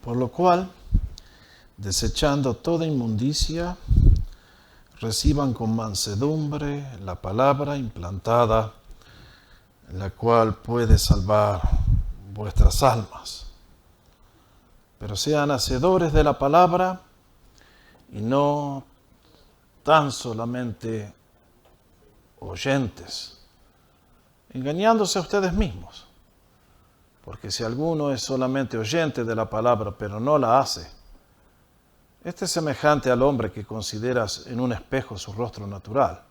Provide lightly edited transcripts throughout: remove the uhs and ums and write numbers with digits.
Por lo cual, desechando toda inmundicia, reciban con mansedumbre la palabra implantada, la cual puede salvar vuestras almas. Pero sean hacedores de la palabra y no tan solamente oyentes, engañándose a ustedes mismos. Porque si alguno es solamente oyente de la palabra, pero no la hace, este es semejante al hombre que consideras en un espejo su rostro natural.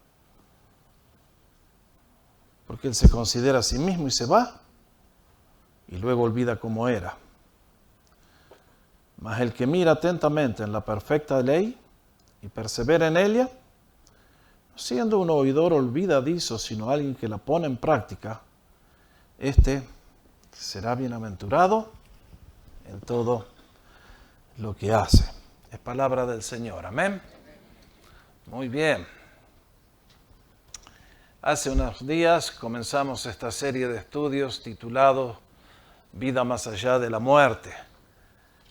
Porque él se considera a sí mismo y se va, y luego olvida cómo era. Mas el que mira atentamente en la perfecta ley y persevera en ella, no siendo un oidor olvidadizo, sino alguien que la pone en práctica, este será bienaventurado en todo lo que hace. Es palabra del Señor. Amén. Muy bien. Hace unos días comenzamos esta serie de estudios titulado Vida más allá de la muerte.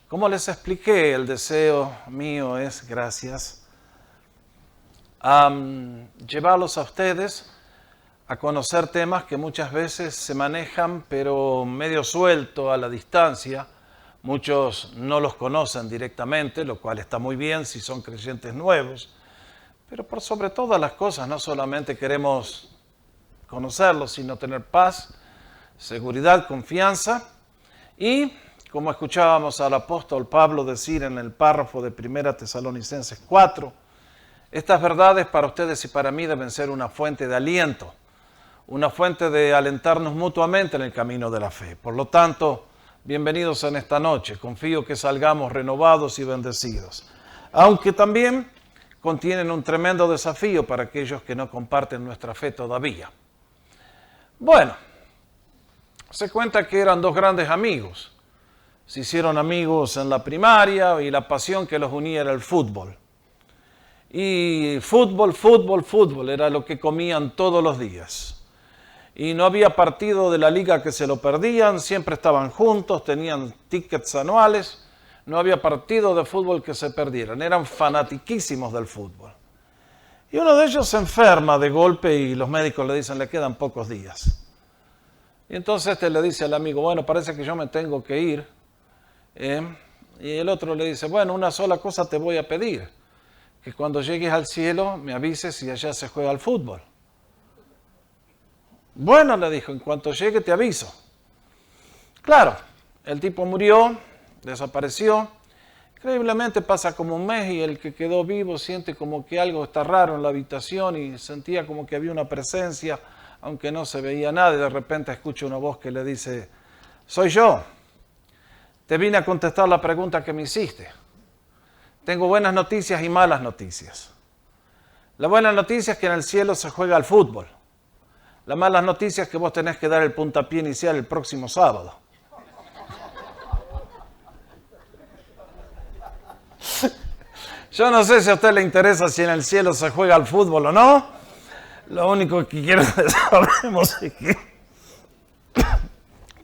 Como les expliqué, el deseo mío es, gracias, llevarlos a ustedes a conocer temas que muchas veces se manejan, pero medio suelto, a la distancia. Muchos no los conocen directamente, lo cual está muy bien si son creyentes nuevos. Pero por sobre todas las cosas, no solamente queremos conocerlos, sino tener paz, seguridad, confianza. Y, como escuchábamos al apóstol Pablo decir en el párrafo de 1 Tesalonicenses 4, estas verdades para ustedes y para mí deben ser una fuente de aliento, una fuente de alentarnos mutuamente en el camino de la fe. Por lo tanto, bienvenidos en esta noche. Confío que salgamos renovados y bendecidos. Aunque también contienen un tremendo desafío para aquellos que no comparten nuestra fe todavía. Bueno, se cuenta que eran dos grandes amigos. Se hicieron amigos en la primaria y la pasión que los unía era el fútbol. Y fútbol era lo que comían todos los días. Y no había partido de la liga que se lo perdían, siempre estaban juntos, tenían tickets anuales, no había partido de fútbol que se perdieran, eran fanatiquísimos del fútbol. Y uno de ellos se enferma de golpe y los médicos le dicen, le quedan pocos días. Y entonces este le dice al amigo, bueno, parece que yo me tengo que ir. Y el otro le dice, bueno, una sola cosa te voy a pedir, que cuando llegues al cielo me avises si allá se juega al fútbol. Bueno, le dijo, en cuanto llegue te aviso. Claro, el tipo murió, desapareció. Increíblemente pasa como un mes y el que quedó vivo siente como que algo está raro en la habitación y sentía como que había una presencia, aunque no se veía nada. Y de repente escucha una voz que le dice, soy yo. Te vine a contestar la pregunta que me hiciste. Tengo buenas noticias y malas noticias. La buena noticia es que en el cielo se juega al fútbol. La mala noticia es que vos tenés que dar el puntapié inicial el próximo sábado. Yo no sé si a usted le interesa si en el cielo se juega al fútbol o no. Lo único que quiero que sabemos es que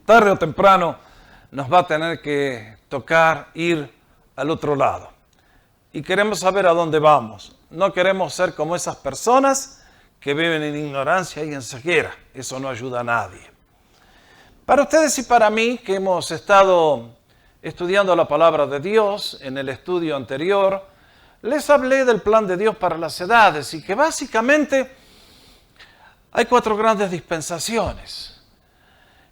tarde o temprano nos va a tener que tocar ir al otro lado. Y queremos saber a dónde vamos. No queremos ser como esas personas que viven en ignorancia y en ceguera. Eso no ayuda a nadie. Para ustedes y para mí, que hemos estado estudiando la palabra de Dios en el estudio anterior, les hablé del plan de Dios para las edades y que básicamente hay 4 grandes dispensaciones.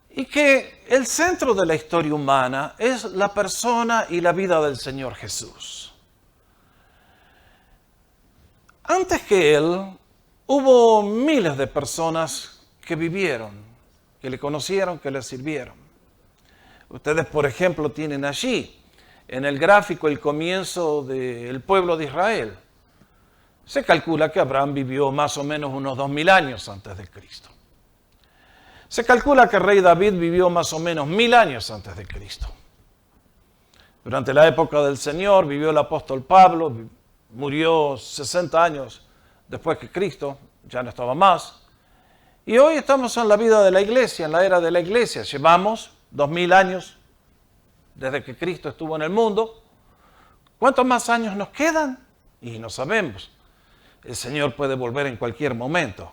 Y que el centro de la historia humana es la persona y la vida del Señor Jesús. Antes que Él, hubo miles de personas que vivieron, que le conocieron, que le sirvieron. Ustedes, por ejemplo, tienen allí, en el gráfico, el comienzo del pueblo de Israel. Se calcula que Abraham vivió más o menos unos 2000 años antes de Cristo. Se calcula que el rey David vivió más o menos 1000 años antes de Cristo. Durante la época del Señor vivió el apóstol Pablo, murió 60 años después que Cristo, ya no estaba más. Y hoy estamos en la vida de la iglesia, en la era de la iglesia. Llevamos 2000 años desde que Cristo estuvo en el mundo. ¿Cuántos más años nos quedan? Y no sabemos. El Señor puede volver en cualquier momento.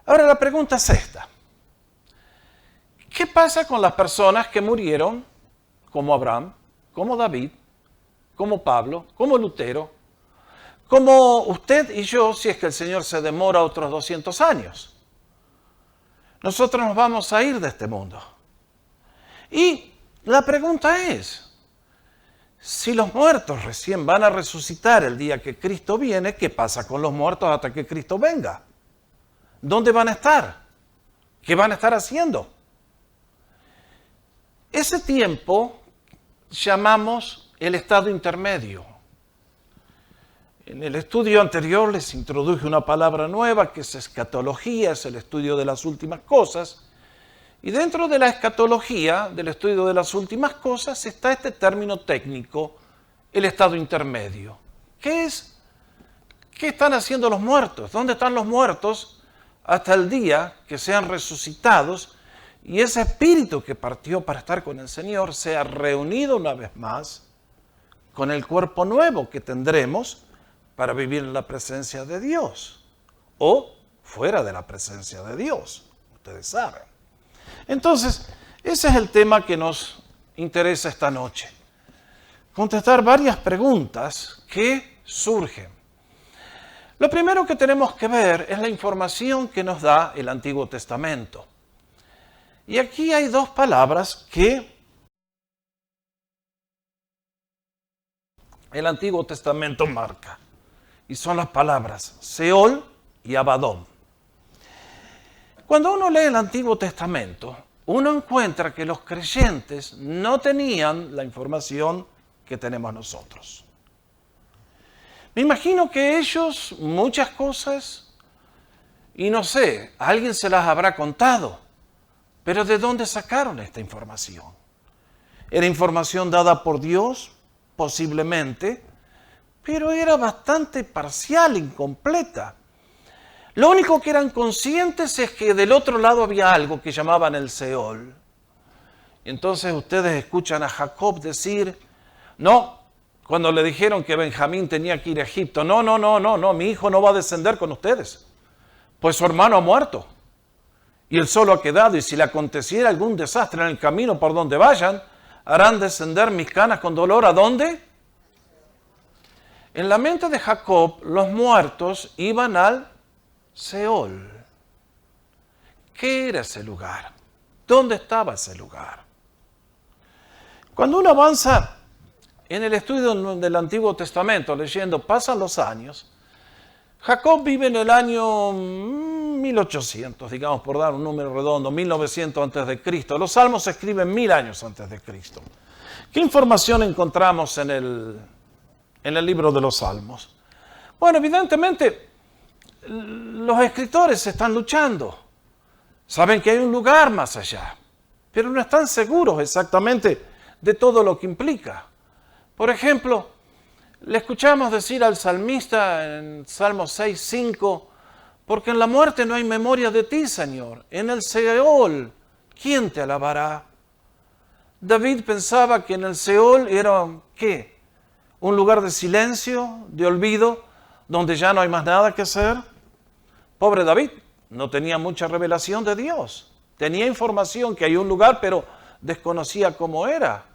Ahora la pregunta es esta. ¿Qué pasa con las personas que murieron como Abraham, como David, como Pablo, como Lutero, como usted y yo, si es que el Señor se demora otros 200 años? Nosotros nos vamos a ir de este mundo. Y la pregunta es, si los muertos recién van a resucitar el día que Cristo viene, ¿qué pasa con los muertos hasta que Cristo venga? ¿Dónde van a estar? ¿Qué van a estar haciendo? Ese tiempo llamamos el estado intermedio. En el estudio anterior les introduje una palabra nueva que es escatología, es el estudio de las últimas cosas. Y dentro de la escatología, del estudio de las últimas cosas, está este término técnico, el estado intermedio. ¿Qué es? ¿Qué están haciendo los muertos? ¿Dónde están los muertos hasta el día que sean resucitados y ese espíritu que partió para estar con el Señor sea reunido una vez más con el cuerpo nuevo que tendremos para vivir en la presencia de Dios o fuera de la presencia de Dios? Ustedes saben. Entonces, ese es el tema que nos interesa esta noche. Contestar varias preguntas que surgen. Lo primero que tenemos que ver es la información que nos da el Antiguo Testamento. Y aquí hay dos palabras que el Antiguo Testamento marca. Y son las palabras Seol y Abadón. Cuando uno lee el Antiguo Testamento, uno encuentra que los creyentes no tenían la información que tenemos nosotros. Me imagino que ellos muchas cosas, y no sé, alguien se las habrá contado, pero ¿de dónde sacaron esta información? ¿Era información dada por Dios? Posiblemente, pero era bastante parcial, incompleta. Lo único que eran conscientes es que del otro lado había algo que llamaban el Seol. Entonces ustedes escuchan a Jacob decir, no, cuando le dijeron que Benjamín tenía que ir a Egipto, no, mi hijo no va a descender con ustedes, pues su hermano ha muerto y él solo ha quedado, y si le aconteciera algún desastre en el camino por donde vayan, harán descender mis canas con dolor. ¿A dónde? En la mente de Jacob, los muertos iban al Seol. ¿Qué era ese lugar? ¿Dónde estaba ese lugar? Cuando uno avanza en el estudio del Antiguo Testamento, leyendo, pasan los años, Jacob vive en el año 1800, digamos por dar un número redondo, 1900 antes de Cristo. Los Salmos se escriben 1000 años antes de Cristo. ¿Qué información encontramos en el libro de los Salmos? Bueno, evidentemente, los escritores están luchando. Saben que hay un lugar más allá, pero no están seguros exactamente de todo lo que implica. Por ejemplo, le escuchamos decir al salmista en Salmo 6:5, porque en la muerte no hay memoria de ti, Señor. En el Seol, ¿quién te alabará? David pensaba que en el Seol era, ¿qué? Un lugar de silencio, de olvido, donde ya no hay más nada que hacer. Pobre David, no tenía mucha revelación de Dios. Tenía información que hay un lugar, pero desconocía cómo era.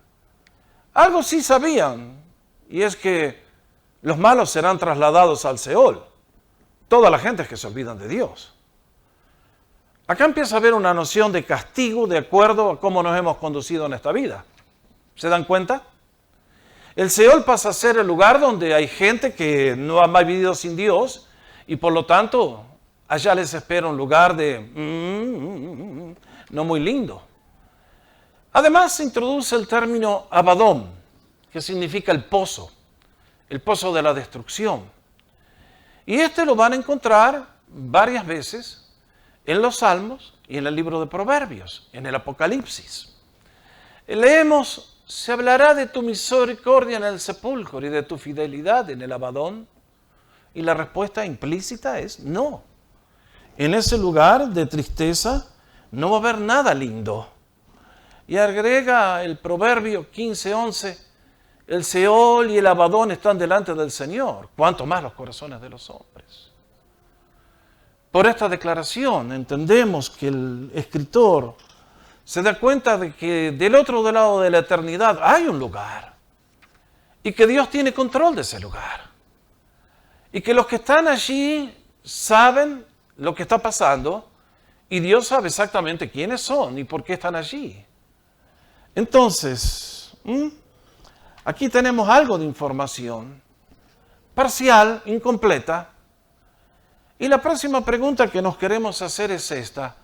Algo sí sabían, y es que los malos serán trasladados al Seol. Toda la gente es que se olvidan de Dios. Acá empieza a haber una noción de castigo de acuerdo a cómo nos hemos conducido en esta vida. ¿Se dan cuenta? El Seol pasa a ser el lugar donde hay gente que no ha vivido sin Dios y por lo tanto allá les espera un lugar de no muy lindo. Además se introduce el término Abadón, que significa el pozo de la destrucción. Y este lo van a encontrar varias veces en los Salmos y en el libro de Proverbios, en el Apocalipsis. Leemos, se hablará de tu misericordia en el sepulcro y de tu fidelidad en el Abadón. Y la respuesta implícita es no. En ese lugar de tristeza no va a haber nada lindo. Y agrega el Proverbio 15:11, el Seol y el Abadón están delante del Señor, cuanto más los corazones de los hombres. Por esta declaración entendemos que el escritor se da cuenta de que del otro lado de la eternidad hay un lugar y que Dios tiene control de ese lugar. Y que los que están allí saben lo que está pasando y Dios sabe exactamente quiénes son y por qué están allí. Entonces, aquí tenemos algo de información, parcial, incompleta. Y la próxima pregunta que nos queremos hacer es esta.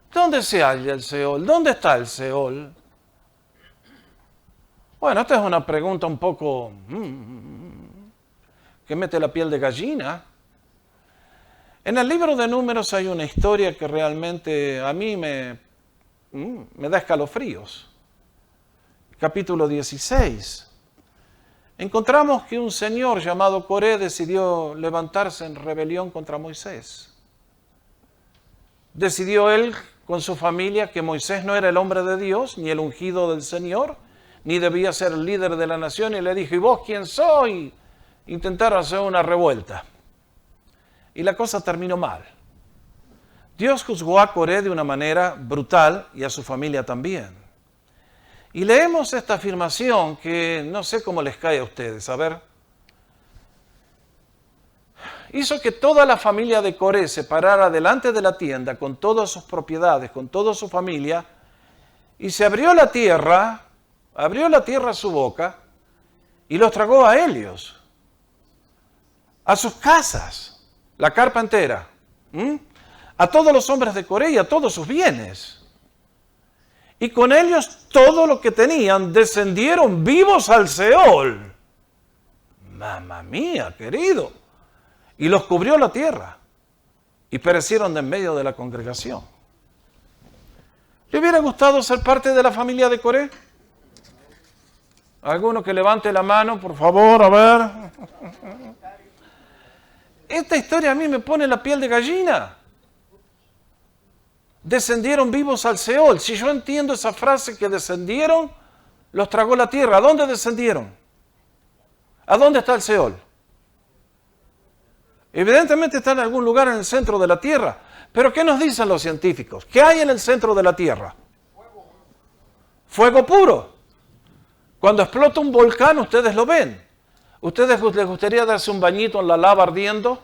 ¿Dónde se halla el Seol? ¿Dónde está el Seol? Bueno, esta es una pregunta un poco que mete la piel de gallina. En el libro de Números hay una historia que realmente a mí me da escalofríos. Capítulo 16. Encontramos que un señor llamado Coré decidió levantarse en rebelión contra Moisés. Decidió él con su familia que Moisés no era el hombre de Dios, ni el ungido del Señor, ni debía ser el líder de la nación, y le dijo, ¿y vos quién soy? Intentaron hacer una revuelta. Y la cosa terminó mal. Dios juzgó a Coré de una manera brutal y a su familia también. Y leemos esta afirmación que no sé cómo les cae a ustedes. A ver. Hizo que toda la familia de Coré se parara delante de la tienda con todas sus propiedades, con toda su familia, y se abrió la tierra a su boca y los tragó a ellos, a sus casas, la carpa entera, a todos los hombres de Coré y a todos sus bienes. Y con ellos todo lo que tenían descendieron vivos al Seol. Mamma mía, querido. Y los cubrió la tierra y perecieron de en medio de la congregación. ¿Le hubiera gustado ser parte de la familia de Coré? ¿Alguno que levante la mano, por favor? A ver. Esta historia a mí me pone la piel de gallina. Descendieron vivos al Seol. Si yo entiendo esa frase que descendieron, los tragó la tierra. ¿A dónde descendieron? ¿A dónde está el Seol? Evidentemente está en algún lugar en el centro de la tierra. Pero ¿qué nos dicen los científicos? ¿Qué hay en el centro de la tierra? Fuego puro. Cuando explota un volcán, ustedes lo ven. ¿Ustedes les gustaría darse un bañito en la lava ardiendo?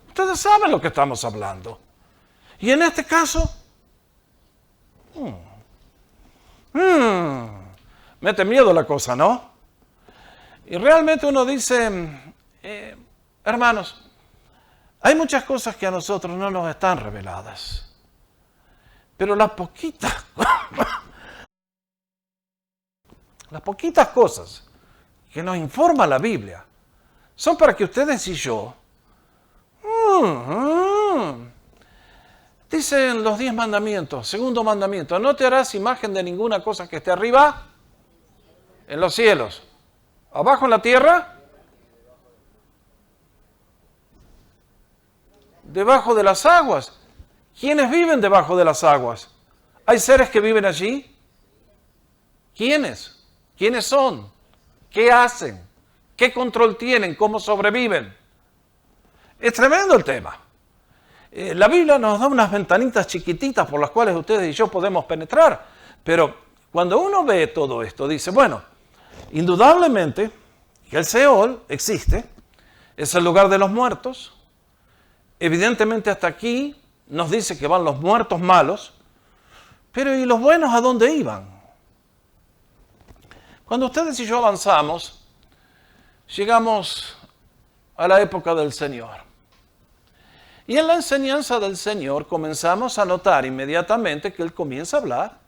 Ustedes saben lo que estamos hablando. Y en este caso, mete miedo la cosa, ¿no? Y realmente uno dice, hermanos, hay muchas cosas que a nosotros no nos están reveladas, pero las poquitas cosas que nos informa la Biblia son para que ustedes y yo dicen los 10 mandamientos. Segundo mandamiento, no te harás imagen de ninguna cosa que esté arriba en los cielos, abajo en la tierra, debajo de las aguas. ¿Quiénes viven debajo de las aguas? ¿Hay seres que viven allí? ¿Quiénes? ¿Quiénes son? ¿Qué hacen? ¿Qué control tienen? ¿Cómo sobreviven? Es tremendo el tema. La Biblia nos da unas ventanitas chiquititas por las cuales ustedes y yo podemos penetrar, pero cuando uno ve todo esto, dice, bueno, indudablemente que el Seol existe, es el lugar de los muertos. Evidentemente hasta aquí nos dice que van los muertos malos, pero ¿y los buenos a dónde iban? Cuando ustedes y yo avanzamos, llegamos a la época del Señor. Y en la enseñanza del Señor comenzamos a notar inmediatamente que Él comienza a hablar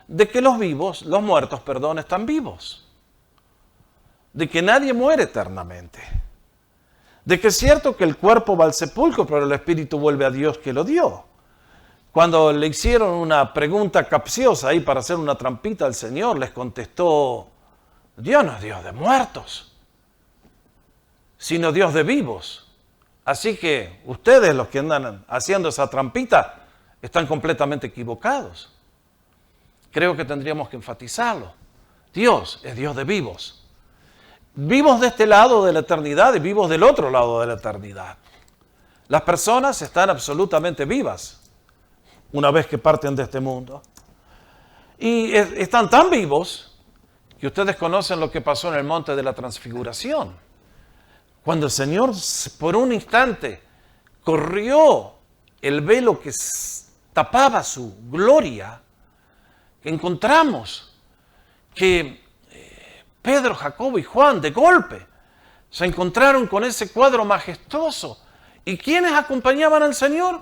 de que los muertos, están vivos. De que nadie muere eternamente. De que es cierto que el cuerpo va al sepulcro, pero el espíritu vuelve a Dios que lo dio. Cuando le hicieron una pregunta capciosa ahí para hacer una trampita al Señor, les contestó, Dios no es Dios de muertos, sino Dios de vivos. Así que ustedes, los que andan haciendo esa trampita, están completamente equivocados. creo que tendríamos que enfatizarlo. Dios es Dios de vivos. Vivos de este lado de la eternidad y vivos del otro lado de la eternidad. Las personas están absolutamente vivas una vez que parten de este mundo. Y están tan vivos que ustedes conocen lo que pasó en el monte de la transfiguración. Cuando el Señor por un instante corrió el velo que tapaba su gloria, encontramos que Pedro, Jacobo y Juan de golpe se encontraron con ese cuadro majestuoso. ¿Y quiénes acompañaban al Señor?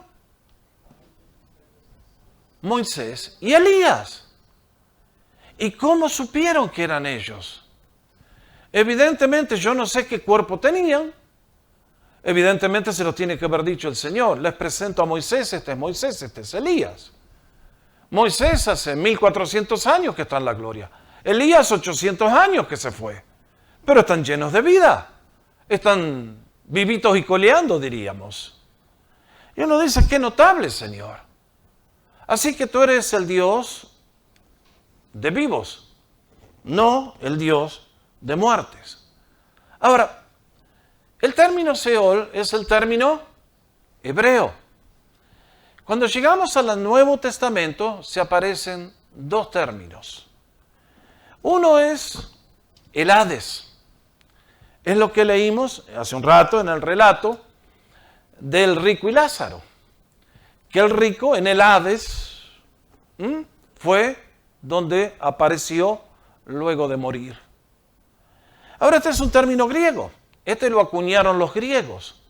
Moisés y Elías. ¿Y cómo supieron que eran ellos? Evidentemente yo no sé qué cuerpo tenían. Evidentemente se los tiene que haber dicho el Señor. Les presento a Moisés, este es Moisés, este es Elías. Moisés hace 1400 años que está en la gloria. Elías 800 años que se fue. Pero están llenos de vida. Están vivitos y coleando, diríamos. Y uno dice, qué notable, Señor. Así que tú eres el Dios de vivos, no el Dios de muertes. Ahora, el término Seol es el término hebreo. Cuando llegamos al Nuevo Testamento se aparecen dos términos. Uno es el Hades. Es lo que leímos hace un rato en el relato del rico y Lázaro. Que el rico en el Hades fue donde apareció luego de morir. Ahora este es un término griego. Este lo acuñaron los griegos.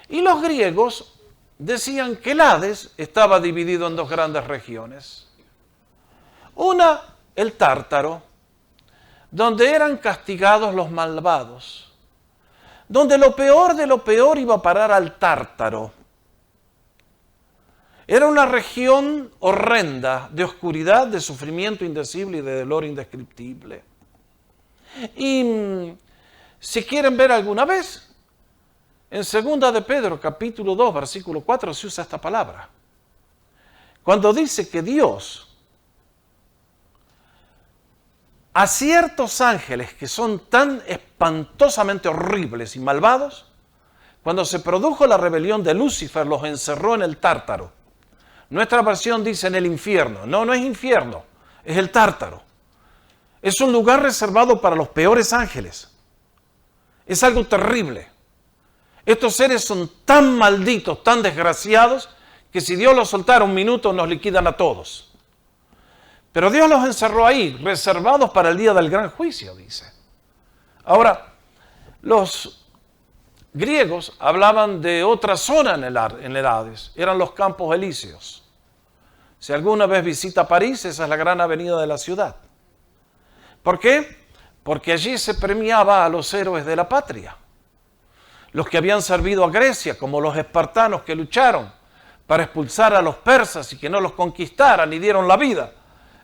Y los griegos decían que el Hades estaba dividido en dos grandes regiones. Una, el Tártaro, donde eran castigados los malvados, donde lo peor de lo peor iba a parar al Tártaro. Era una región horrenda de oscuridad, de sufrimiento indecible y de dolor indescriptible. Y si quieren ver alguna vez, en 2 de Pedro, capítulo 2, versículo 4, se usa esta palabra. Cuando dice que Dios a ciertos ángeles que son tan espantosamente horribles y malvados, cuando se produjo la rebelión de Lucifer, los encerró en el Tártaro. Nuestra versión dice en el infierno. No, no es infierno, es el Tártaro. Es un lugar reservado para los peores ángeles. Es algo terrible. Estos seres son tan malditos, tan desgraciados, que si Dios los soltara un minuto nos liquidan a todos. Pero Dios los encerró ahí, reservados para el día del gran juicio, dice. Ahora, los griegos hablaban de otra zona en el Hades, eran los Campos Elíseos. Si alguna vez visita París, esa es la gran avenida de la ciudad. ¿Por qué? Porque allí se premiaba a los héroes de la patria. Los que habían servido a Grecia, como los espartanos que lucharon para expulsar a los persas y que no los conquistaran y dieron la vida.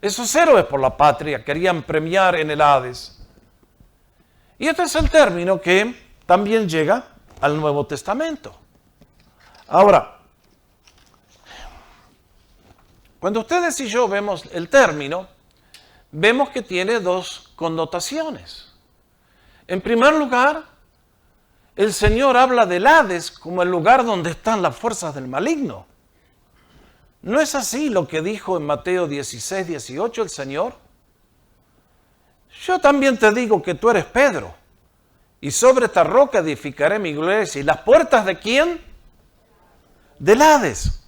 Esos héroes por la patria querían premiar en el Hades. Y este es el término que también llega al Nuevo Testamento. Ahora, cuando ustedes y yo vemos el término, vemos que tiene dos connotaciones. En primer lugar, el Señor habla del Hades como el lugar donde están las fuerzas del maligno. ¿No es así lo que dijo en Mateo 16, 18 el Señor? Yo también te digo que tú eres Pedro, y sobre esta roca edificaré mi iglesia. ¿Y las puertas de quién? Del Hades.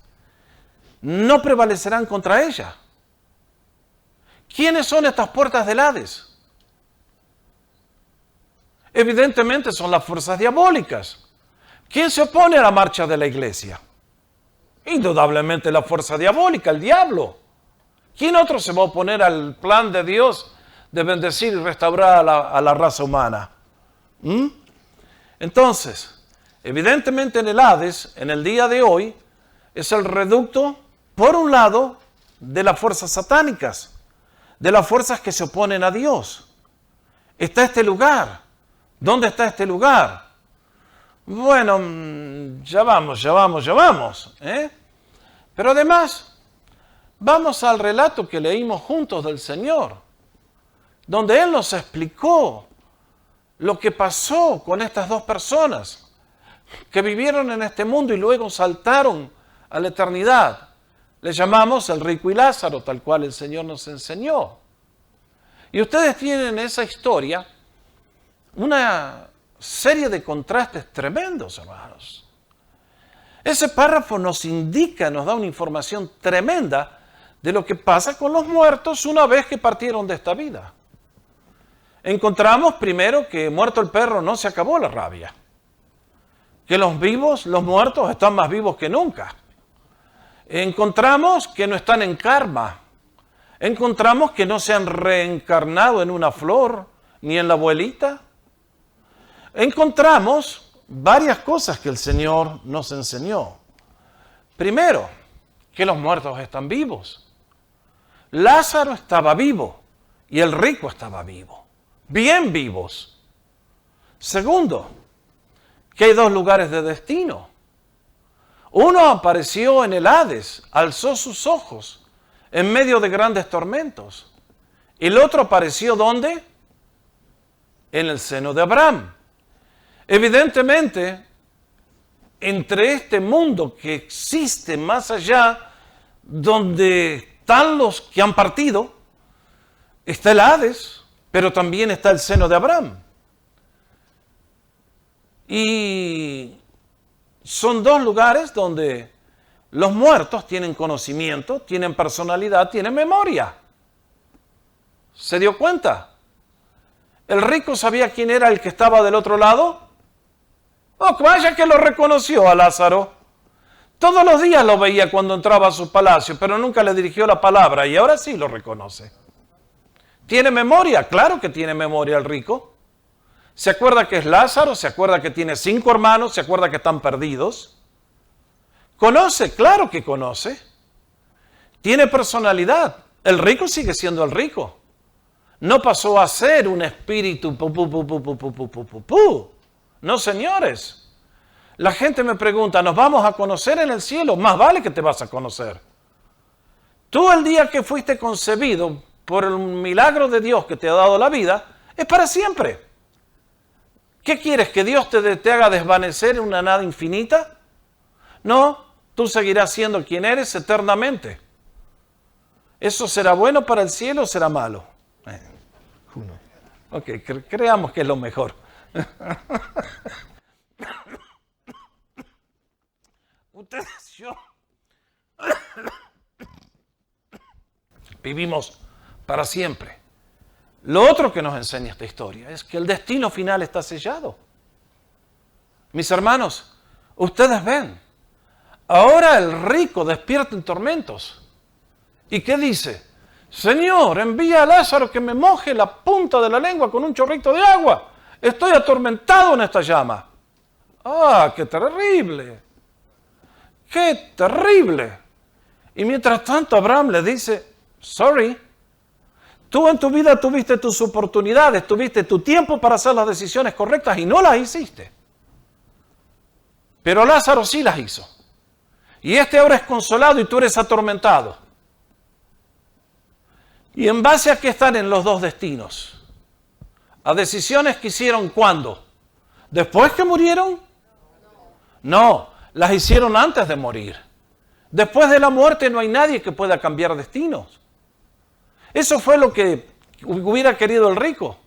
No prevalecerán contra ella. ¿Quiénes son estas puertas del Hades? Evidentemente son las fuerzas diabólicas. ¿Quién se opone a la marcha de la iglesia? Indudablemente la fuerza diabólica, el diablo. ¿Quién otro se va a oponer al plan de Dios de bendecir y restaurar a la raza humana? Entonces, evidentemente en el Hades, en el día de hoy, es el reducto, por un lado, de las fuerzas satánicas, de las fuerzas que se oponen a Dios. Está este lugar. ¿Dónde está este lugar? Bueno, ya vamos. Pero además, Vamos al relato que leímos juntos del Señor, donde Él nos explicó lo que pasó con estas dos personas que vivieron en este mundo y luego saltaron a la eternidad. Le llamamos el rico y Lázaro, tal cual el Señor nos enseñó. Y ustedes tienen en esa historia una serie de contrastes tremendos, hermanos. Ese párrafo nos indica, nos da una información tremenda de lo que pasa con los muertos una vez que partieron de esta vida. Encontramos primero que muerto el perro no se acabó la rabia. Que los vivos, los muertos, están más vivos que nunca. Encontramos que no están en karma. Encontramos que no se han reencarnado en una flor ni en la abuelita. Encontramos varias cosas que el Señor nos enseñó. Primero, que los muertos están vivos. Lázaro estaba vivo y el rico estaba vivo. Bien vivos. Segundo, que hay dos lugares de destino. Uno apareció en el Hades, alzó sus ojos en medio de grandes tormentos. Y el otro apareció ¿dónde? En el seno de Abraham. Evidentemente, entre este mundo que existe más allá, donde están los que han partido, está el Hades, pero también está el seno de Abraham. Y son dos lugares donde los muertos tienen conocimiento, tienen personalidad, tienen memoria. ¿Se dio cuenta? ¿El rico sabía quién era el que estaba del otro lado? Oh, vaya que lo reconoció a Lázaro. Todos los días lo veía cuando entraba a su palacio, pero nunca le dirigió la palabra y ahora sí lo reconoce. ¿Tiene memoria? Claro que tiene memoria el rico. ¿Se acuerda que es Lázaro? ¿Se acuerda que tiene 5 hermanos? ¿Se acuerda que están perdidos? ¿Conoce? Claro que conoce. ¿Tiene personalidad? El rico sigue siendo el rico. No pasó a ser un espíritu No, señores. La gente me pregunta, ¿nos vamos a conocer en el cielo? Más vale que te vas a conocer. Tú el día que fuiste concebido por el milagro de Dios que te ha dado la vida, es para siempre. ¿Qué quieres? ¿Que Dios te haga desvanecer en una nada infinita? No, tú seguirás siendo quien eres eternamente. ¿Eso será bueno para el cielo o será malo? Ok, creamos que es lo mejor. Ustedes y yo vivimos para siempre. Lo otro que nos enseña esta historia es que el destino final está sellado. Mis hermanos, ustedes ven, ahora el rico despierta en tormentos. ¿Y qué dice? Señor, envía a Lázaro que me moje la punta de la lengua con un chorrito de agua. Estoy atormentado en esta llama. ¡Ah, qué terrible! ¡Qué terrible! Y mientras tanto Abraham le dice, sorry, tú en tu vida tuviste tus oportunidades, tuviste tu tiempo para hacer las decisiones correctas y no las hiciste. Pero Lázaro sí las hizo. Y este ahora es consolado y tú eres atormentado. ¿Y en base a qué están en los dos destinos? ¿A decisiones que hicieron cuándo? ¿Después que murieron? No, las hicieron antes de morir. Después de la muerte no hay nadie que pueda cambiar destinos. Eso fue lo que hubiera querido el rico.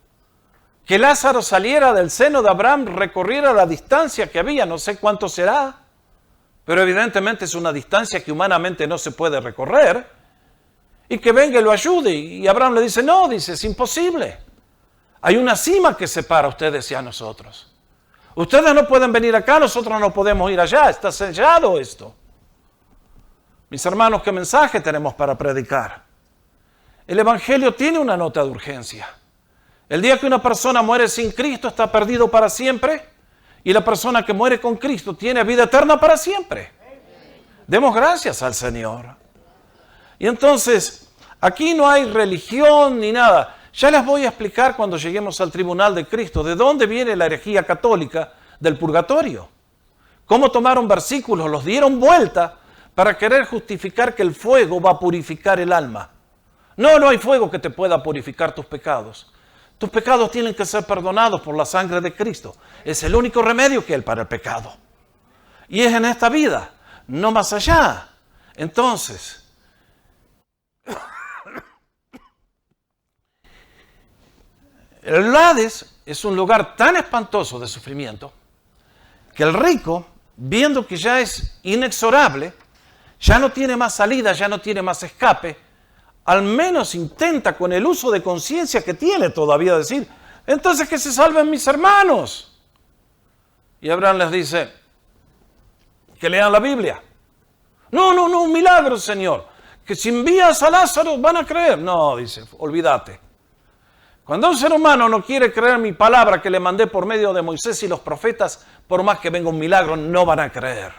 Que Lázaro saliera del seno de Abraham, recorriera la distancia que había, no sé cuánto será, pero evidentemente es una distancia que humanamente no se puede recorrer, y que venga y lo ayude. Y Abraham le dice, no, dice, es imposible. Hay una cima que separa a ustedes y a nosotros. Ustedes no pueden venir acá, nosotros no podemos ir allá, está sellado esto. Mis hermanos, ¿qué mensaje tenemos para predicar? El Evangelio tiene una nota de urgencia. El día que una persona muere sin Cristo está perdido para siempre, y la persona que muere con Cristo tiene vida eterna para siempre. Demos gracias al Señor. Y entonces, aquí no hay religión ni nada. Ya les voy a explicar cuando lleguemos al tribunal de Cristo de dónde viene la herejía católica del purgatorio. Cómo tomaron versículos, los dieron vuelta para querer justificar que el fuego va a purificar el alma. No, no hay fuego que te pueda purificar tus pecados. Tus pecados tienen que ser perdonados por la sangre de Cristo. Es el único remedio que hay para el pecado. Y es en esta vida, no más allá. Entonces, el Hades es un lugar tan espantoso de sufrimiento que el rico, viendo que ya es inexorable, ya no tiene más salida, ya no tiene más escape, al menos intenta con el uso de conciencia que tiene todavía decir, entonces que se salven mis hermanos. Y Abraham les dice, que lean la Biblia. No, un milagro, Señor, que si envías a Lázaro van a creer. No, dice, olvídate. Cuando un ser humano no quiere creer mi palabra que le mandé por medio de Moisés y los profetas, por más que venga un milagro, no van a creer.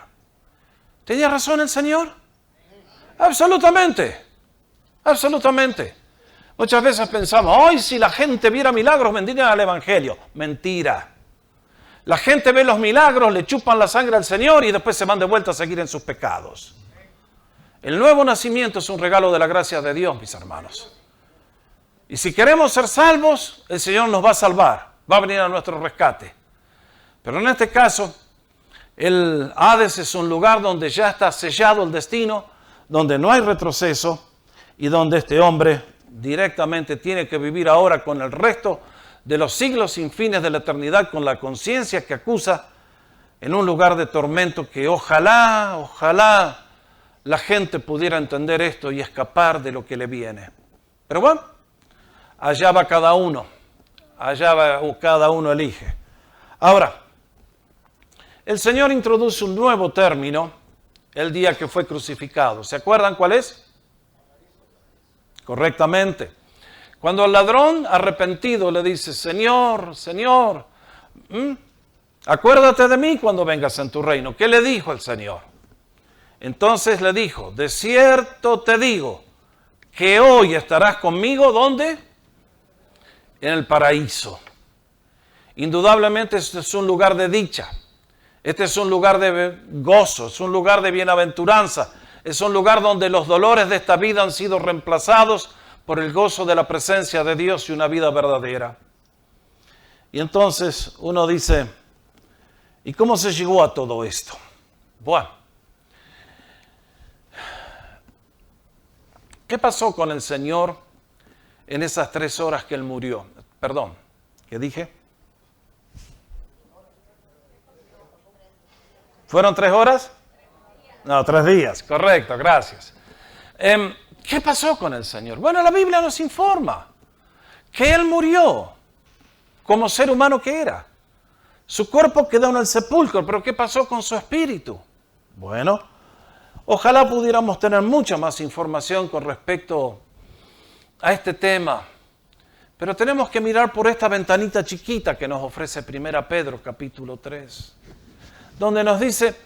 ¿Tenía razón el Señor? Absolutamente. Absolutamente. Muchas veces pensamos, hoy si la gente viera milagros, vendrían al Evangelio. Mentira. La gente ve los milagros, le chupan la sangre al Señor y después se van de vuelta a seguir en sus pecados. El nuevo nacimiento es un regalo de la gracia de Dios, mis hermanos. Y si queremos ser salvos, el Señor nos va a salvar, va a venir a nuestro rescate. Pero en este caso, el Hades es un lugar donde ya está sellado el destino, donde no hay retroceso y donde este hombre directamente tiene que vivir ahora con el resto de los siglos sin fines de la eternidad, con la conciencia que acusa, en un lugar de tormento que ojalá la gente pudiera entender esto y escapar de lo que le viene. Pero bueno, allá va cada uno, cada uno elige. Ahora, el Señor introduce un nuevo término el día que fue crucificado. ¿Se acuerdan cuál es? Correctamente. Cuando el ladrón arrepentido le dice, Señor, Señor, acuérdate de mí cuando vengas en tu reino. ¿Qué le dijo el Señor? Entonces le dijo, de cierto te digo, que hoy estarás conmigo, ¿dónde? En el paraíso. Indudablemente este es un lugar de dicha. Este es un lugar de gozo, es un lugar de bienaventuranza. Es un lugar donde los dolores de esta vida han sido reemplazados por el gozo de la presencia de Dios y una vida verdadera. Y entonces uno dice, ¿y cómo se llegó a todo esto? Bueno, ¿qué pasó con el Señor en esas 3 horas que Él murió? Perdón, ¿qué dije? ¿Fueron 3 horas? No, 3 días, correcto, gracias. ¿Qué pasó con el Señor? Bueno, la Biblia nos informa que Él murió como ser humano que era. Su cuerpo quedó en el sepulcro, pero ¿qué pasó con su espíritu? Bueno, ojalá pudiéramos tener mucha más información con respecto a este tema, pero tenemos que mirar por esta ventanita chiquita que nos ofrece 1 Pedro capítulo 3, donde nos dice,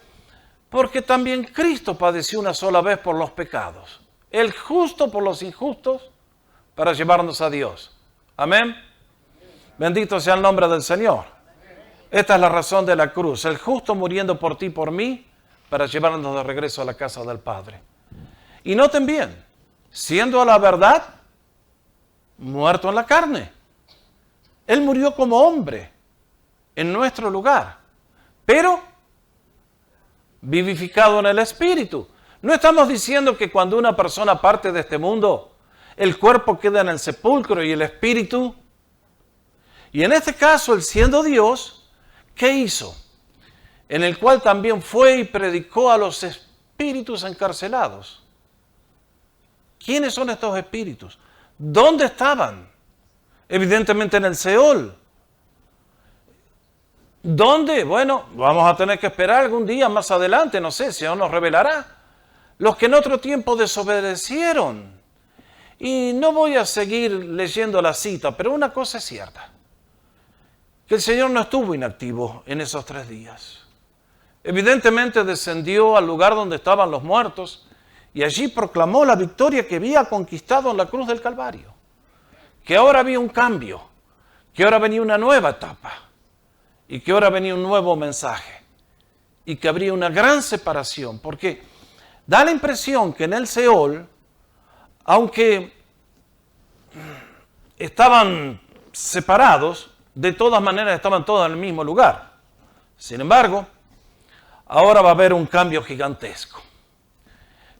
porque también Cristo padeció una sola vez por los pecados, el justo por los injustos, para llevarnos a Dios. Amén. Bendito sea el nombre del Señor. Esta es la razón de la cruz, el justo muriendo por ti y por mí, para llevarnos de regreso a la casa del Padre. Y noten bien, siendo a la verdad, muerto en la carne. Él murió como hombre, en nuestro lugar, pero vivificado en el Espíritu. No estamos diciendo que cuando una persona parte de este mundo, el cuerpo queda en el sepulcro y el espíritu. Y en este caso, Él siendo Dios, ¿qué hizo? En el cual también fue y predicó a los espíritus encarcelados. ¿Quiénes son estos espíritus? ¿Dónde estaban? Evidentemente en el Seol. ¿Dónde? Bueno, vamos a tener que esperar algún día más adelante, no sé, si Dios nos revelará. Los que en otro tiempo desobedecieron. Y no voy a seguir leyendo la cita, pero una cosa es cierta, que el Señor no estuvo inactivo en esos 3 días. Evidentemente descendió al lugar donde estaban los muertos y allí proclamó la victoria que había conquistado en la cruz del Calvario. Que ahora había un cambio, que ahora venía una nueva etapa y que ahora venía un nuevo mensaje y que habría una gran separación, porque Da la impresión que en el Seol, aunque estaban separados, de todas maneras estaban todos en el mismo lugar. Sin embargo, ahora va a haber un cambio gigantesco.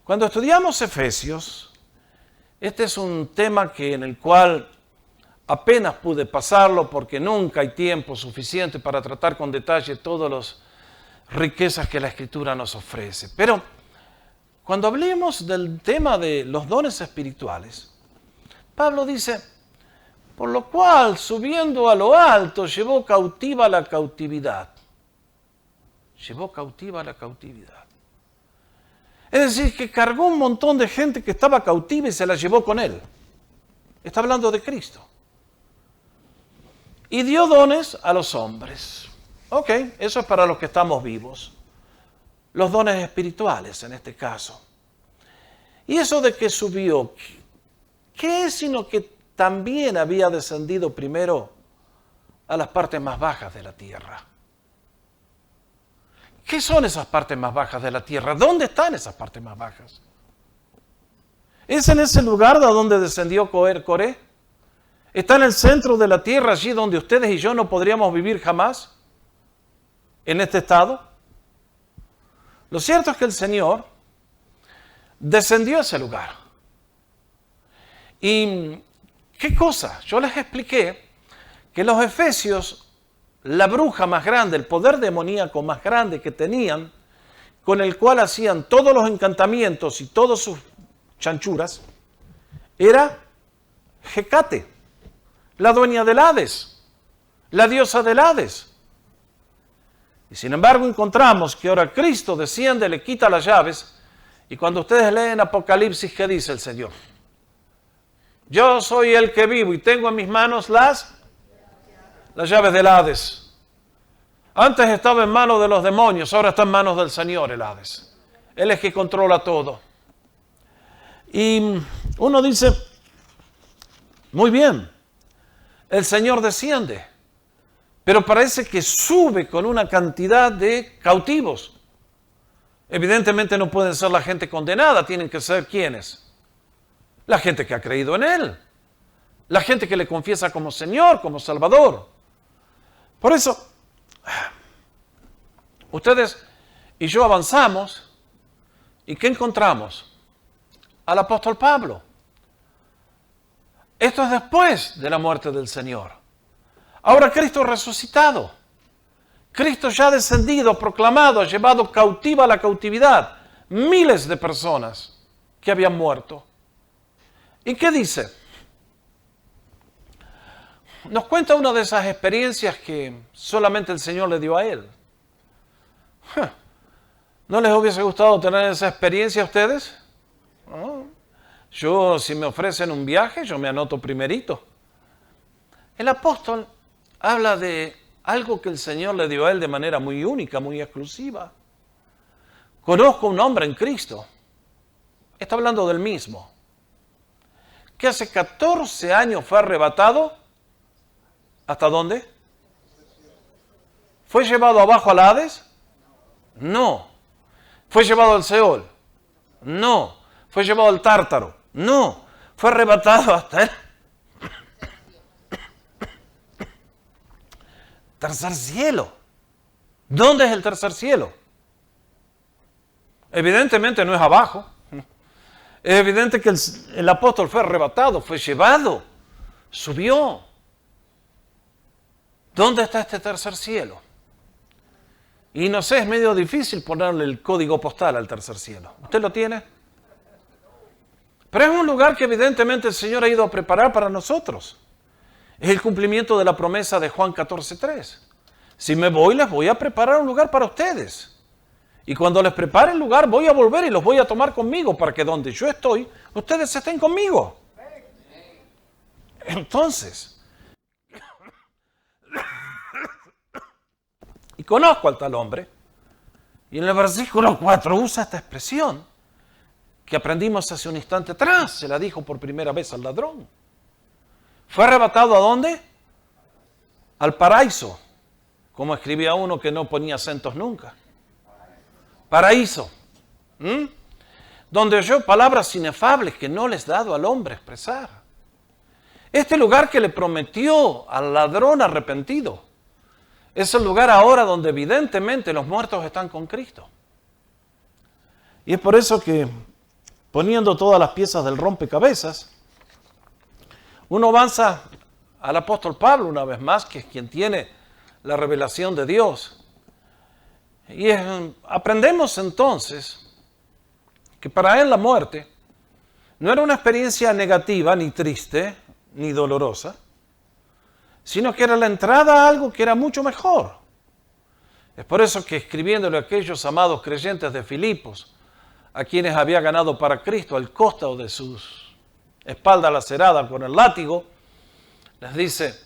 Cuando estudiamos Efesios, este es un tema en el cual apenas pude pasarlo porque nunca hay tiempo suficiente para tratar con detalle todas las riquezas que la Escritura nos ofrece. Pero cuando hablemos del tema de los dones espirituales, Pablo dice, por lo cual, subiendo a lo alto, llevó cautiva la cautividad. Llevó cautiva la cautividad. Es decir, que cargó un montón de gente que estaba cautiva y se la llevó con él. Está hablando de Cristo. Y dio dones a los hombres. Ok, eso es para los que estamos vivos. Los dones espirituales en este caso. Y eso de que subió, ¿qué es sino que también había descendido primero a las partes más bajas de la tierra? ¿Qué son esas partes más bajas de la tierra? ¿Dónde están esas partes más bajas? ¿Es en ese lugar de donde descendió Coré? ¿Está en el centro de la tierra, allí donde ustedes y yo no podríamos vivir jamás? ¿En este estado? Lo cierto es que el Señor descendió a ese lugar. ¿Y qué cosa? Yo les expliqué que los efesios, la bruja más grande, el poder demoníaco más grande que tenían, con el cual hacían todos los encantamientos y todas sus chanchuras, era Hecate, la dueña del Hades, la diosa del Hades. Y sin embargo encontramos que ahora Cristo desciende, le quita las llaves, y cuando ustedes leen Apocalipsis, ¿qué dice el Señor? Yo soy el que vivo y tengo en mis manos las llaves del Hades. Antes estaba en manos de los demonios, ahora está en manos del Señor el Hades. Él es que controla todo. Y uno dice, muy bien, el Señor desciende, pero parece que sube con una cantidad de cautivos. Evidentemente no pueden ser la gente condenada, tienen que ser ¿quiénes? La gente que ha creído en Él, la gente que le confiesa como Señor, como Salvador. Por eso, ustedes y yo avanzamos, ¿y qué encontramos? Al apóstol Pablo. Esto es después de la muerte del Señor. Ahora Cristo resucitado. Cristo ya ha descendido, proclamado, ha llevado cautiva la cautividad miles de personas que habían muerto. ¿Y qué dice? Nos cuenta una de esas experiencias que solamente el Señor le dio a él. ¿No les hubiese gustado tener esa experiencia a ustedes? ¿No? Yo, si me ofrecen un viaje, yo me anoto primerito. El apóstol habla de algo que el Señor le dio a él de manera muy única, muy exclusiva. Conozco un hombre en Cristo. Está hablando del mismo. Que hace 14 años fue arrebatado. ¿Hasta dónde? ¿Fue llevado abajo al Hades? No. ¿Fue llevado al Seol? No. ¿Fue llevado al Tártaro? No. Fue arrebatado hasta el tercer cielo. ¿Dónde es el tercer cielo? Evidentemente no es abajo. Es evidente que el apóstol fue arrebatado, fue llevado, subió. ¿Dónde está este tercer cielo? Y no sé, es medio difícil ponerle el código postal al tercer cielo. ¿Usted lo tiene? Pero es un lugar que evidentemente el Señor ha ido a preparar para nosotros. Es el cumplimiento de la promesa de Juan 14:3. Si me voy, les voy a preparar un lugar para ustedes. Y cuando les prepare el lugar, voy a volver y los voy a tomar conmigo para que donde yo estoy, ustedes estén conmigo. Entonces, y conozco al tal hombre, y en el versículo 4 usa esta expresión que aprendimos hace un instante atrás, se la dijo por primera vez al ladrón. ¿Fue arrebatado a dónde? Al paraíso, como escribía uno que no ponía acentos nunca. Paraíso. donde oyó palabras inefables que no les ha dado al hombre expresar. Este lugar que le prometió al ladrón arrepentido es el lugar ahora donde evidentemente los muertos están con Cristo. Y es por eso que, poniendo todas las piezas del rompecabezas, uno avanza al apóstol Pablo una vez más, que es quien tiene la revelación de Dios. Y aprendemos entonces que para él la muerte no era una experiencia negativa, ni triste, ni dolorosa, sino que era la entrada a algo que era mucho mejor. Es por eso que escribiéndole a aquellos amados creyentes de Filipos, a quienes había ganado para Cristo al costo de sus espaldas laceradas con el látigo, les dice: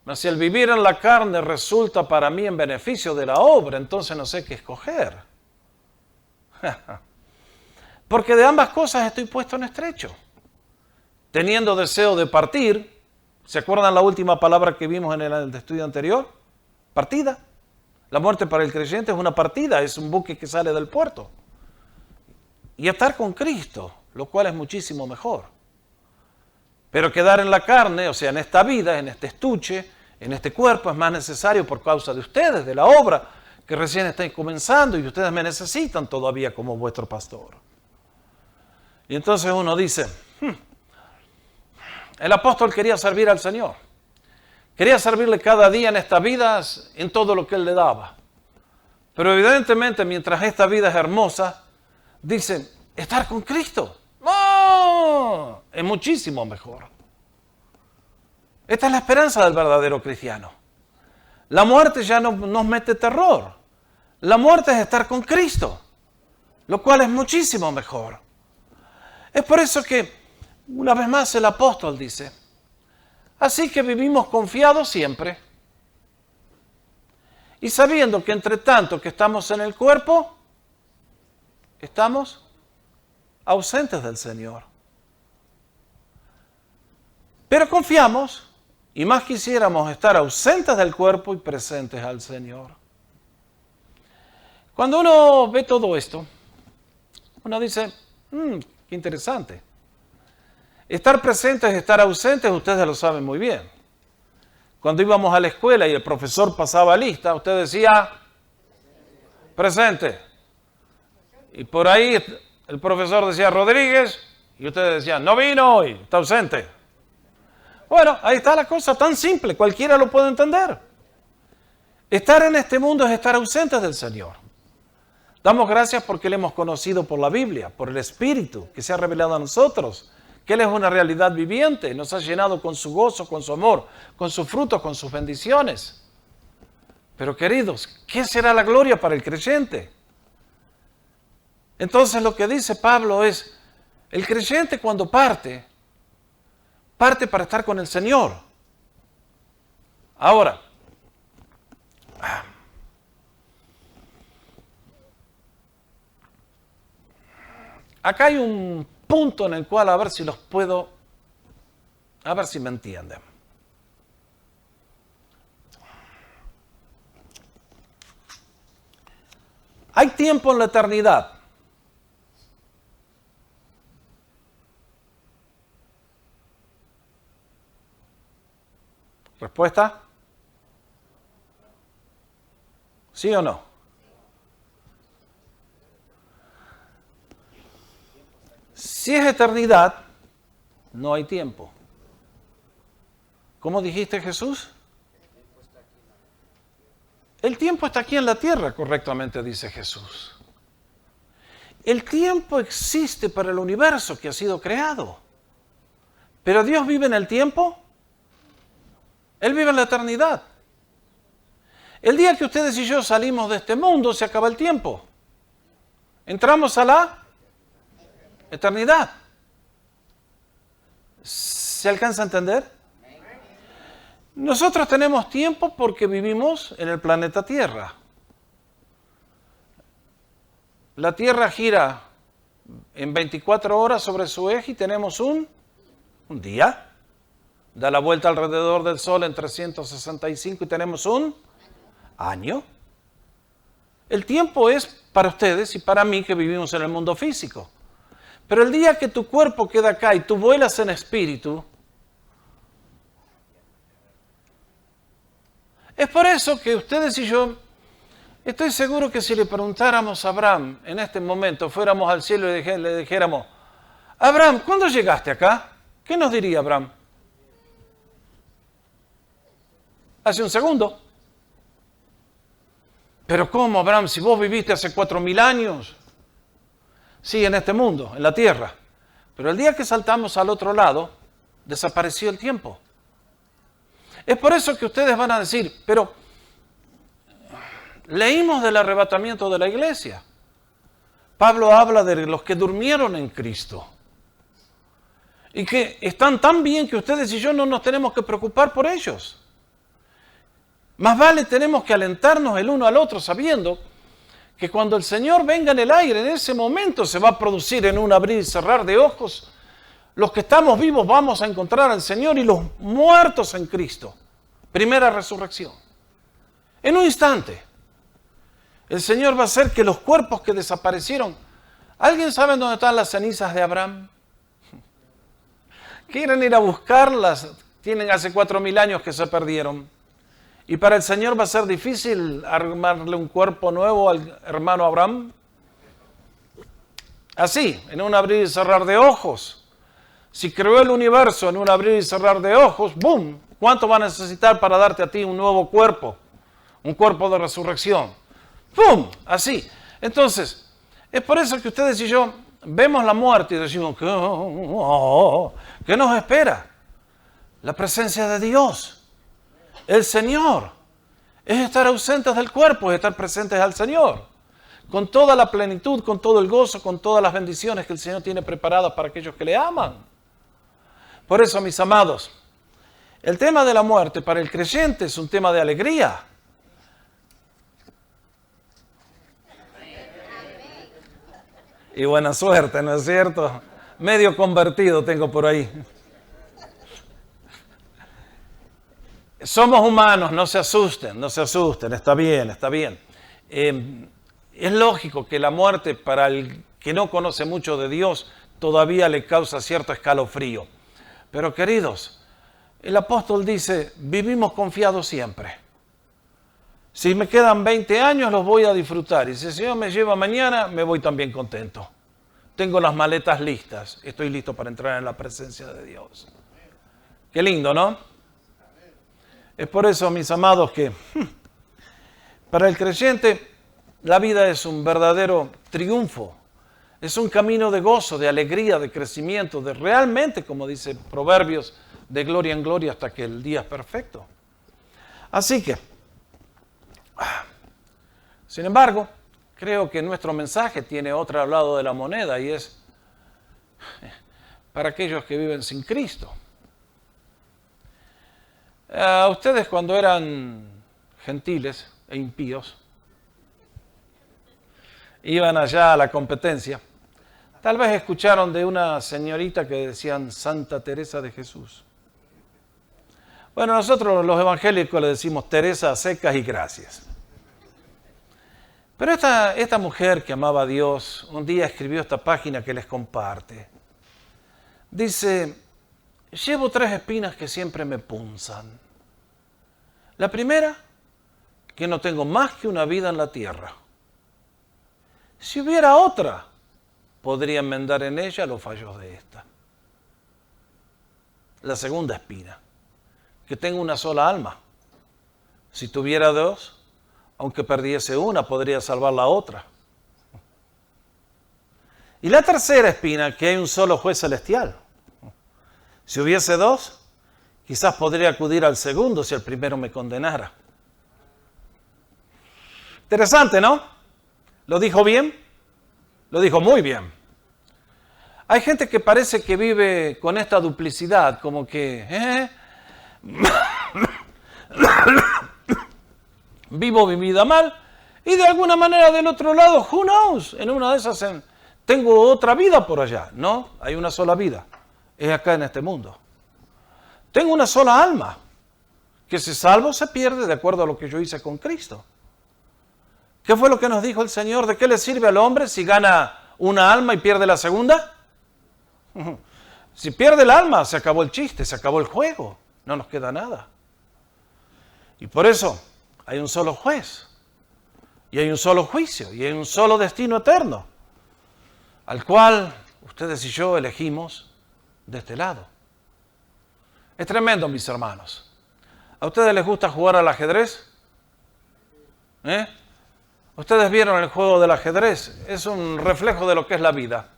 mas si el vivir en la carne resulta para mí en beneficio de la obra, entonces no sé qué escoger. Porque de ambas cosas estoy puesto en estrecho, teniendo deseo de partir. ¿Se acuerdan la última palabra que vimos en el estudio anterior? Partida. La muerte para el creyente es una partida, es un buque que sale del puerto. Y estar con Cristo, lo cual es muchísimo mejor. Pero quedar en la carne, o sea, en esta vida, en este estuche, en este cuerpo, es más necesario por causa de ustedes, de la obra que recién está comenzando, y ustedes me necesitan todavía como vuestro pastor. Y entonces uno dice, el apóstol quería servir al Señor. Quería servirle cada día en esta vida, en todo lo que Él le daba. Pero evidentemente, mientras esta vida es hermosa, dice, estar con Cristo es muchísimo mejor. Esta es la esperanza del verdadero cristiano. La muerte ya no nos mete terror. La muerte es estar con Cristo, lo cual es muchísimo mejor. Es por eso que, una vez más, el apóstol dice, así que vivimos confiados siempre, y sabiendo que entre tanto que estamos en el cuerpo, estamos ausentes del Señor. Pero confiamos, y más quisiéramos estar ausentes del cuerpo y presentes al Señor. Cuando uno ve todo esto, uno dice, qué interesante. Estar presentes y estar ausentes, ustedes lo saben muy bien. Cuando íbamos a la escuela y el profesor pasaba lista, usted decía, presente. Y por ahí el profesor decía, Rodríguez, y ustedes decían, no vino hoy, está ausente. Bueno, ahí está la cosa, tan simple, cualquiera lo puede entender. Estar en este mundo es estar ausentes del Señor. Damos gracias porque le hemos conocido por la Biblia, por el Espíritu que se ha revelado a nosotros, que Él es una realidad viviente, nos ha llenado con su gozo, con su amor, con sus frutos, con sus bendiciones. Pero queridos, ¿qué será la gloria para el creyente? Entonces lo que dice Pablo es, el creyente cuando parte para estar con el Señor. Ahora, acá hay un punto en el cual a ver si me entienden. Hay tiempo en la eternidad. ¿Respuesta? ¿Sí o no? Si es eternidad, no hay tiempo. ¿Cómo dijiste, Jesús? El tiempo está aquí en la tierra, correctamente dice Jesús. El tiempo existe para el universo que ha sido creado. ¿Pero Dios vive en el tiempo? Él vive en la eternidad. El día que ustedes y yo salimos de este mundo, se acaba el tiempo. Entramos a la eternidad. ¿Se alcanza a entender? Nosotros tenemos tiempo porque vivimos en el planeta Tierra. La Tierra gira en 24 horas sobre su eje y tenemos un día. Da la vuelta alrededor del Sol en 365 y tenemos un año. El tiempo es para ustedes y para mí que vivimos en el mundo físico. Pero el día que tu cuerpo queda acá y tú vuelas en espíritu, es por eso que ustedes y yo, estoy seguro que si le preguntáramos a Abraham en este momento, fuéramos al cielo y le dijéramos, Abraham, ¿cuándo llegaste acá? ¿Qué nos diría Abraham? Hace un segundo. Pero ¿cómo, Abraham, si vos viviste hace 4000 años? Sí, en este mundo, en la tierra. Pero el día que saltamos al otro lado, desapareció el tiempo. Es por eso que ustedes van a decir, pero leímos del arrebatamiento de la iglesia. Pablo habla de los que durmieron en Cristo. Y que están tan bien que ustedes y yo no nos tenemos que preocupar por ellos. Más vale tenemos que alentarnos el uno al otro sabiendo que cuando el Señor venga en el aire, en ese momento se va a producir en un abrir y cerrar de ojos. Los que estamos vivos vamos a encontrar al Señor y los muertos en Cristo. Primera resurrección. En un instante. El Señor va a hacer que los cuerpos que desaparecieron. ¿Alguien sabe dónde están las cenizas de Abraham? Quieren ir a buscarlas. Tienen hace 4000 años que se perdieron. Y para el Señor va a ser difícil armarle un cuerpo nuevo al hermano Abraham. Así, en un abrir y cerrar de ojos. Si creó el universo en un abrir y cerrar de ojos, ¡boom! ¿Cuánto va a necesitar para darte a ti un nuevo cuerpo? Un cuerpo de resurrección. ¡Pum! Así. Entonces, es por eso que ustedes y yo vemos la muerte y decimos, ¿qué nos espera? La presencia de Dios. El Señor. Es estar ausentes del cuerpo, es estar presentes al Señor. Con toda la plenitud, con todo el gozo, con todas las bendiciones que el Señor tiene preparadas para aquellos que le aman. Por eso, mis amados, el tema de la muerte para el creyente es un tema de alegría. Y buena suerte, ¿no es cierto? Medio convertido tengo por ahí. Somos humanos, no se asusten, está bien, está bien. Es lógico que la muerte para el que no conoce mucho de Dios todavía le causa cierto escalofrío. Pero queridos, el apóstol dice, vivimos confiados siempre. Si me quedan 20 años los voy a disfrutar y si el Señor me lleva mañana me voy también contento. Tengo las maletas listas, estoy listo para entrar en la presencia de Dios. Qué lindo, ¿no? Es por eso, mis amados, que para el creyente la vida es un verdadero triunfo. Es un camino de gozo, de alegría, de crecimiento, de realmente, como dice Proverbios, de gloria en gloria hasta que el día es perfecto. Así que, sin embargo, creo que nuestro mensaje tiene otro lado de la moneda y es para aquellos que viven sin Cristo. Ustedes cuando eran gentiles e impíos, iban allá a la competencia, tal vez escucharon de una señorita que decían Santa Teresa de Jesús. Bueno, nosotros los evangélicos le decimos Teresa a secas y gracias. Pero esta mujer que amaba a Dios, un día escribió esta página que les comparte. Dice, llevo 3 espinas que siempre me punzan. La primera, que no tengo más que una vida en la tierra. Si hubiera otra, podría enmendar en ella los fallos de esta. La segunda espina, que tengo una sola alma. Si tuviera 2, aunque perdiese una, podría salvar la otra. Y la tercera espina, que hay un solo juez celestial. Si hubiese 2, quizás podría acudir al segundo si el primero me condenara. Interesante, ¿no? ¿Lo dijo bien? Lo dijo muy bien. Hay gente que parece que vive con esta duplicidad, como que vivo mi vida mal y de alguna manera del otro lado, who knows, en una de esas tengo otra vida por allá. No, hay una sola vida, es acá en este mundo. Tengo una sola alma, que si salvo se pierde de acuerdo a lo que yo hice con Cristo. ¿Qué fue lo que nos dijo el Señor? ¿De qué le sirve al hombre si gana una alma y pierde la segunda? Si pierde el alma, se acabó el chiste, se acabó el juego, no nos queda nada. Y por eso hay un solo juez, y hay un solo juicio, y hay un solo destino eterno, al cual ustedes y yo elegimos de este lado. Es tremendo, mis hermanos. ¿A ustedes les gusta jugar al ajedrez? Ustedes vieron el juego del ajedrez, es un reflejo de lo que es la vida.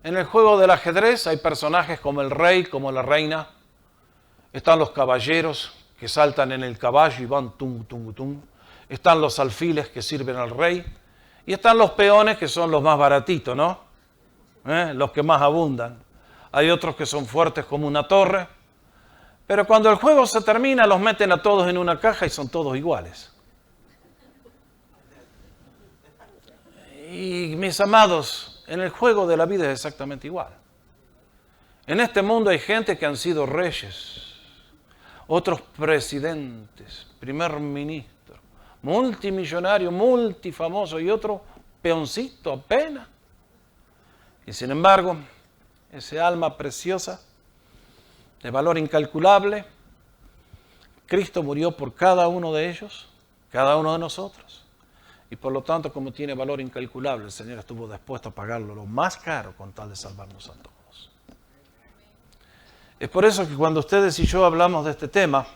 En el juego del ajedrez hay personajes como el rey, como la reina. Están los caballeros que saltan en el caballo y van tum, tum, tum. Están los alfiles que sirven al rey. Y están los peones que son los más baratitos, ¿no? Los que más abundan. Hay otros que son fuertes como una torre. Pero cuando el juego se termina, los meten a todos en una caja y son todos iguales. Y mis amados, en el juego de la vida es exactamente igual. En este mundo hay gente que han sido reyes, otros presidentes, primer ministro, multimillonario, multifamoso y otro peoncito apenas. Y sin embargo, ese alma preciosa, de valor incalculable, Cristo murió por cada uno de ellos, cada uno de nosotros. Y por lo tanto, como tiene valor incalculable, el Señor estuvo dispuesto a pagarlo lo más caro con tal de salvarnos a todos. Es por eso que cuando ustedes y yo hablamos de este tema,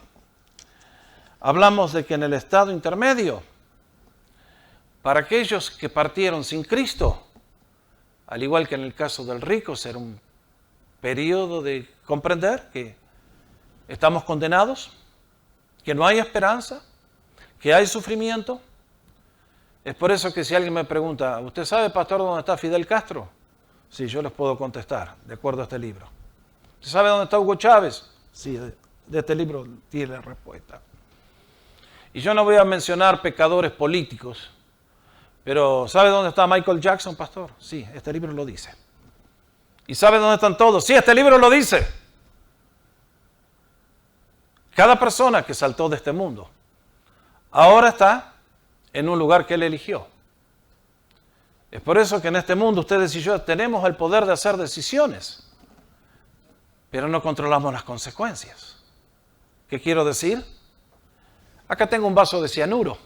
hablamos de que en el estado intermedio, para aquellos que partieron sin Cristo, al igual que en el caso del rico, será un periodo de comprender que estamos condenados, que no hay esperanza, que hay sufrimiento. Es por eso que si alguien me pregunta, ¿usted sabe, pastor, dónde está Fidel Castro? Sí, yo les puedo contestar, de acuerdo a este libro. ¿Usted sabe dónde está Hugo Chávez? Sí, de este libro tiene la respuesta. Y yo no voy a mencionar pecadores políticos, pero ¿sabe dónde está Michael Jackson, pastor? Sí, este libro lo dice. ¿Y sabe dónde están todos? Sí, este libro lo dice. Cada persona que saltó de este mundo ahora está en un lugar que Él eligió. Es por eso que en este mundo ustedes y yo tenemos el poder de hacer decisiones, pero no controlamos las consecuencias. ¿Qué quiero decir? Acá tengo un vaso de cianuro.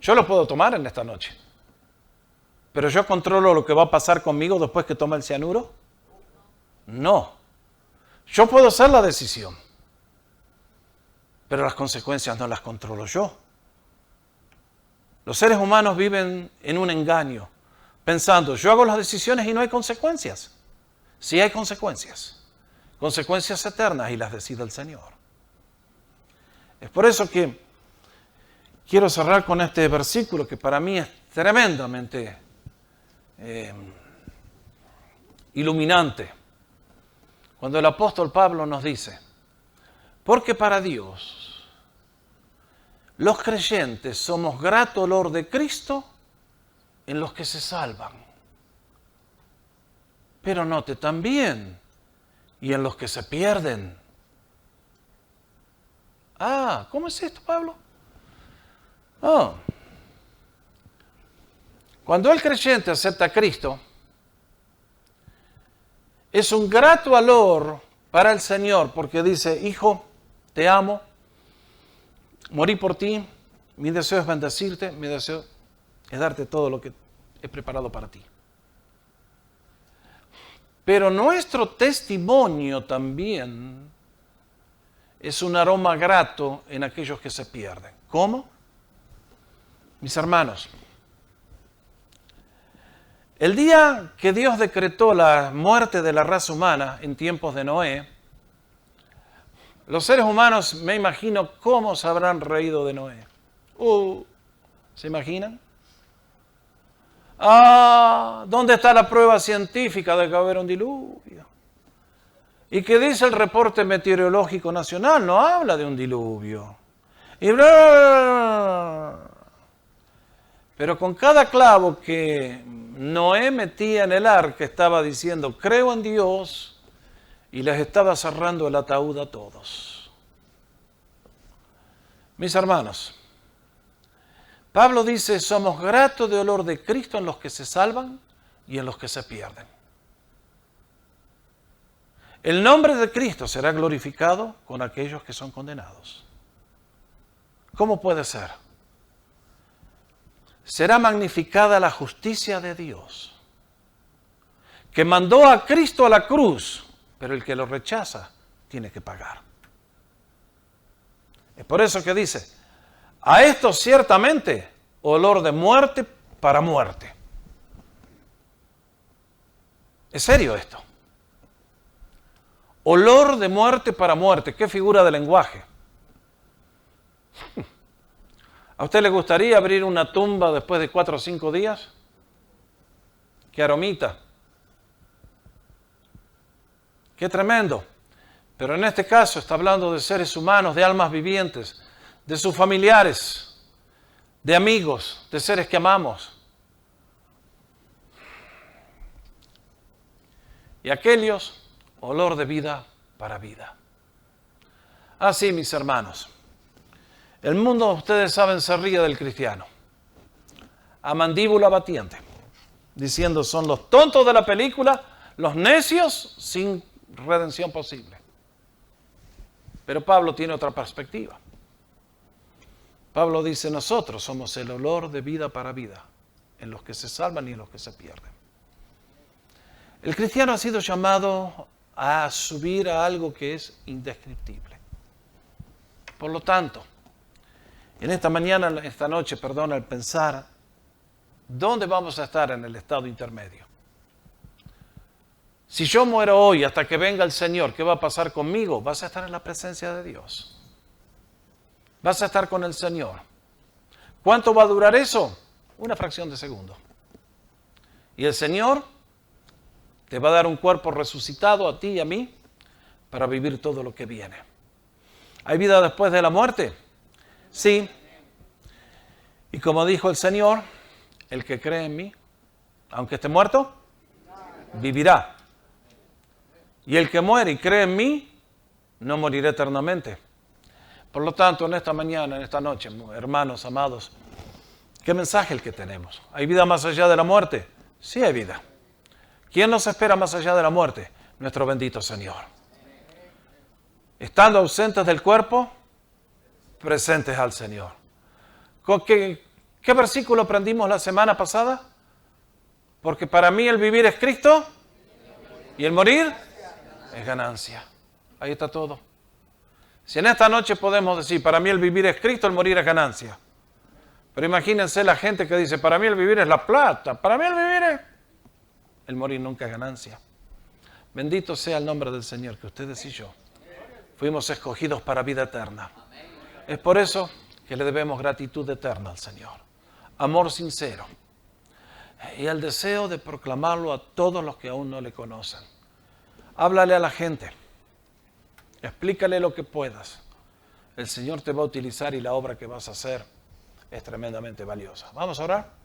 Yo lo puedo tomar en esta noche, pero ¿yo controlo lo que va a pasar conmigo después que tome el cianuro? No. Yo puedo hacer la decisión, pero las consecuencias no las controlo yo. Los seres humanos viven en un engaño, pensando, yo hago las decisiones y no hay consecuencias. Sí hay consecuencias, consecuencias eternas y las decide el Señor. Es por eso que quiero cerrar con este versículo que para mí es tremendamente iluminante. Cuando el apóstol Pablo nos dice, porque para Dios los creyentes somos grato olor de Cristo en los que se salvan. Pero note también, y en los que se pierden. Ah, ¿cómo es esto, Pablo? Oh. Cuando el creyente acepta a Cristo, es un grato olor para el Señor, porque dice, hijo, te amo, morí por ti, mi deseo es bendecirte, mi deseo es darte todo lo que he preparado para ti. Pero nuestro testimonio también es un aroma grato en aquellos que se pierden. ¿Cómo? Mis hermanos, el día que Dios decretó la muerte de la raza humana en tiempos de Noé, los seres humanos, me imagino, cómo se habrán reído de Noé. ¿Se imaginan? ¿Dónde está la prueba científica de que va a haber un diluvio? ¿Y qué dice el reporte meteorológico nacional? No habla de un diluvio. Y bla, bla, bla. Pero con cada clavo que Noé metía en el arca estaba diciendo, creo en Dios, y les estaba cerrando el ataúd a todos. Mis hermanos, Pablo dice, somos gratos de olor de Cristo en los que se salvan y en los que se pierden. el nombre de Cristo será glorificado con aquellos que son condenados. ¿Cómo puede ser? Será magnificada la justicia de Dios, que mandó a Cristo a la cruz, pero el que lo rechaza tiene que pagar. Es por eso que dice, a esto ciertamente olor de muerte para muerte. ¿Es serio esto? Olor de muerte para muerte. ¿Qué figura de lenguaje? ¿A usted le gustaría abrir una tumba después de 4 o 5 días? ¿Qué aromita? ¡Qué tremendo! Pero en este caso está hablando de seres humanos, de almas vivientes, de sus familiares, de amigos, de seres que amamos. Y aquellos, olor de vida para vida. Así, mis hermanos, el mundo, ustedes saben, se ríe del cristiano, a mandíbula batiente, diciendo son los tontos de la película, los necios sin redención posible. Pero Pablo tiene otra perspectiva. Pablo dice, nosotros somos el olor de vida para vida, en los que se salvan y en los que se pierden. El cristiano ha sido llamado a subir a algo que es indescriptible. Por lo tanto, en esta noche, al pensar, ¿dónde vamos a estar en el estado intermedio? Si yo muero hoy hasta que venga el Señor, ¿qué va a pasar conmigo? Vas a estar en la presencia de Dios. Vas a estar con el Señor. ¿Cuánto va a durar eso? Una fracción de segundo. Y el Señor te va a dar un cuerpo resucitado a ti y a mí para vivir todo lo que viene. ¿Hay vida después de la muerte? Sí. Y como dijo el Señor, el que cree en mí, aunque esté muerto, vivirá. Y el que muere y cree en mí, no morirá eternamente. Por lo tanto, en esta mañana, en esta noche, hermanos amados, ¿qué mensaje el que tenemos? ¿Hay vida más allá de la muerte? Sí hay vida. ¿Quién nos espera más allá de la muerte? Nuestro bendito Señor. Estando ausentes del cuerpo, presentes al Señor. ¿Qué versículo aprendimos la semana pasada? Porque para mí el vivir es Cristo y el morir es ganancia. Ahí está todo. Si en esta noche podemos decir, para mí el vivir es Cristo, el morir es ganancia. Pero imagínense la gente que dice, para mí el vivir es la plata, para mí el vivir es... El morir nunca es ganancia. Bendito sea el nombre del Señor, que ustedes y yo fuimos escogidos para vida eterna. Es por eso que le debemos gratitud eterna al Señor. Amor sincero. Y el deseo de proclamarlo a todos los que aún no le conocen. Háblale a la gente. Explícale lo que puedas. El Señor te va a utilizar y la obra que vas a hacer es tremendamente valiosa. ¿Vamos a orar?